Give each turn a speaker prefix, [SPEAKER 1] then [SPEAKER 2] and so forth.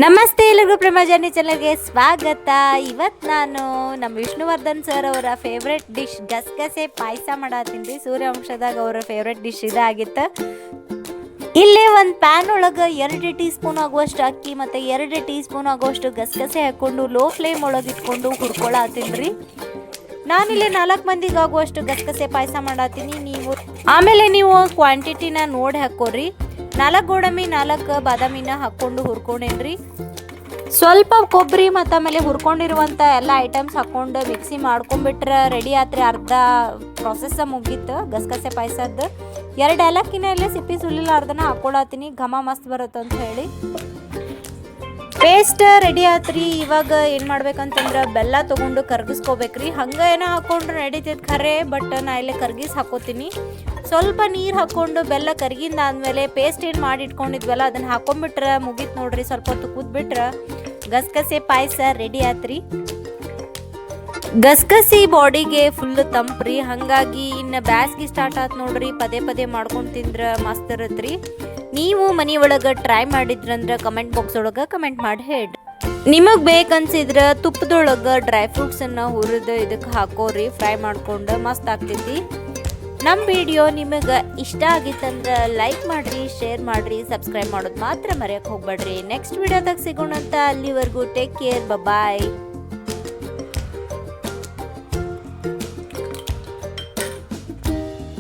[SPEAKER 1] ನಮಸ್ತೆ ಎಲ್ಲರಿಗೂ ಪ್ರೇಮ ಜರ್ನಿ ಚಾನಲ್ಗೆ ಸ್ವಾಗತ. ಇವತ್ತು ನಾನು ನಮ್ಮ ವಿಷ್ಣುವರ್ಧನ್ ಸರ್ ಅವರ ಫೇವ್ರೆಟ್ ಡಿಶ್ ಗಸಗಸೆ ಪಾಯಸ ಮಾಡತ್ತೀನಿ. ಸೂರ್ಯವಂಶದಾಗ ಅವರ ಫೇವ್ರೆಟ್ ಡಿಶ್ ಇದಾಗಿತ್ತು. ಇಲ್ಲೇ ಒಂದು ಪ್ಯಾನ್ ಒಳಗೆ 2 ಟೀ ಸ್ಪೂನ್ ಆಗುವಷ್ಟು ಅಕ್ಕಿ ಮತ್ತು 2 ಟೀ ಸ್ಪೂನ್ ಆಗುವಷ್ಟು ಗಸಗಸೆ ಹಾಕ್ಕೊಂಡು ಲೋ ಫ್ಲೇಮ್ ಒಳಗೆ ಇಟ್ಕೊಂಡು ಹುರ್ಕೊಳತ್ತೀನಿ ರೀ. ನಾನಿಲ್ಲಿ 4 ಮಂದಿಗೆ ಆಗುವಷ್ಟು ಗಸಗಸೆ ಪಾಯಸ ಮಾಡತ್ತೀನಿ. ಆಮೇಲೆ ನೀವು ಕ್ವಾಂಟಿಟಿನ ನೋಡಿ ಹಾಕೋರಿ. 4 ಗೋಡಂಬಿ 4 ಬಾದಾಮಿನ ಹಾಕ್ಕೊಂಡು ಹುರ್ಕೊಂಡೇನ್ರಿ. ಸ್ವಲ್ಪ ಕೊಬ್ಬರಿ ಮತ್ತು ಆಮೇಲೆ ಹುರ್ಕೊಂಡಿರುವಂಥ ಎಲ್ಲ ಐಟಮ್ಸ್ ಹಾಕ್ಕೊಂಡು ಮಿಕ್ಸಿ ಮಾಡ್ಕೊಂಡ್ಬಿಟ್ರೆ ರೆಡಿ ಆತ್ರಿ. ಅರ್ಧ ಪ್ರೊಸೆಸ್ಸ ಮುಗೀತು ಗಸಗಸೆ ಪಾಯಸದ್ದು. 2 ಏಲಕ್ಕಿನ ಎಲ್ಲ ಸಿಪ್ಪಿ ಸುಲಿಲಾರ್ದನ ಹಾಕ್ಕೊಳತ್ತೀನಿ, ಘಮ ಮಸ್ತ್ ಬರುತ್ತೆ ಅಂತ ಹೇಳಿ. ಪೇಸ್ಟ್ ರೆಡಿ ಆತ್ರಿ. ಇವಾಗ ಏನು ಮಾಡ್ಬೇಕಂತಂದ್ರೆ ಬೆಲ್ಲ ತೊಗೊಂಡು ಕರ್ಗಿಸ್ಕೋಬೇಕ್ರಿ. ಹಂಗೆ ಏನೋ ಹಾಕ್ಕೊಂಡ್ರೆ ನಡೀತೈತೆ ಖರೆ, ಬಟ್ ನಾ ಇಲ್ಲೇ ಕರ್ಗಿಸಿ ಹಾಕೋತೀನಿ. ಸ್ವಲ್ಪ ನೀರು ಹಾಕ್ಕೊಂಡು ಬೆಲ್ಲ ಕರ್ಗಿಂದಾದ್ಮೇಲೆ ಪೇಸ್ಟ್ ಏನು ಮಾಡಿ ಇಟ್ಕೊಂಡಿದ್ವಲ್ಲ ಅದನ್ನು ಹಾಕೊಂಡ್ಬಿಟ್ರೆ ಮುಗೀತು ನೋಡ್ರಿ. ಸ್ವಲ್ಪ ಹೊತ್ತು ಕೂದ್ಬಿಟ್ರೆ ಗಸಗಸೆ ಪಾಯಸ ರೆಡಿ ಆತ್ರಿ. ಗಸಗಸಿ ಬಾಡಿಗೆ ಫುಲ್ ತಂಪ್ರಿ, ಹಾಗಾಗಿ ಇನ್ನು ಬ್ಯಾಸ್ಗೆ ಸ್ಟಾರ್ಟ್ ಆಯ್ತು ನೋಡ್ರಿ. ಪದೇ ಪದೇ ಮಾಡ್ಕೊಂಡು ತಿಂದ್ರೆ ಮಸ್ತ್ ಇರತ್ರಿ. ನೀವು ಮನೆ ಒಳಗೆ ಟ್ರೈ ಮಾಡಿದ್ರಂದ್ರೆ ಕಮೆಂಟ್ ಬಾಕ್ಸ್ ಒಳಗೆ ಕಮೆಂಟ್ ಮಾಡಿ ಹೇಳಿ. ನಿಮಗೆ ಬೇಕನ್ಸಿದ್ರೆ ತುಪ್ಪದೊಳಗೆ ಡ್ರೈ ಫ್ರೂಟ್ಸನ್ನು ಹುರಿದು ಇದಕ್ಕೆ ಹಾಕೋರಿ, ಫ್ರೈ ಮಾಡ್ಕೊಂಡು ಮಸ್ತ್ ಆಗ್ತೈತಿ. ನಮ್ಮ ವಿಡಿಯೋ ನಿಮಗೆ ಇಷ್ಟ ಆಗಿತ್ತಂದ್ರೆ ಲೈಕ್ ಮಾಡಿರಿ, ಶೇರ್ ಮಾಡಿರಿ, ಸಬ್ಸ್ಕ್ರೈಬ್ ಮಾಡೋದು ಮಾತ್ರ ಮರೆಯೋಕೆ ಹೋಗ್ಬೇಡ್ರಿ. ನೆಕ್ಸ್ಟ್ ವಿಡಿಯೋದಾಗ ಸಿಗೋಣಂತ. ಅಲ್ಲಿವರೆಗೂ ಟೇಕ್ ಕೇರ್, ಬಾಯ್.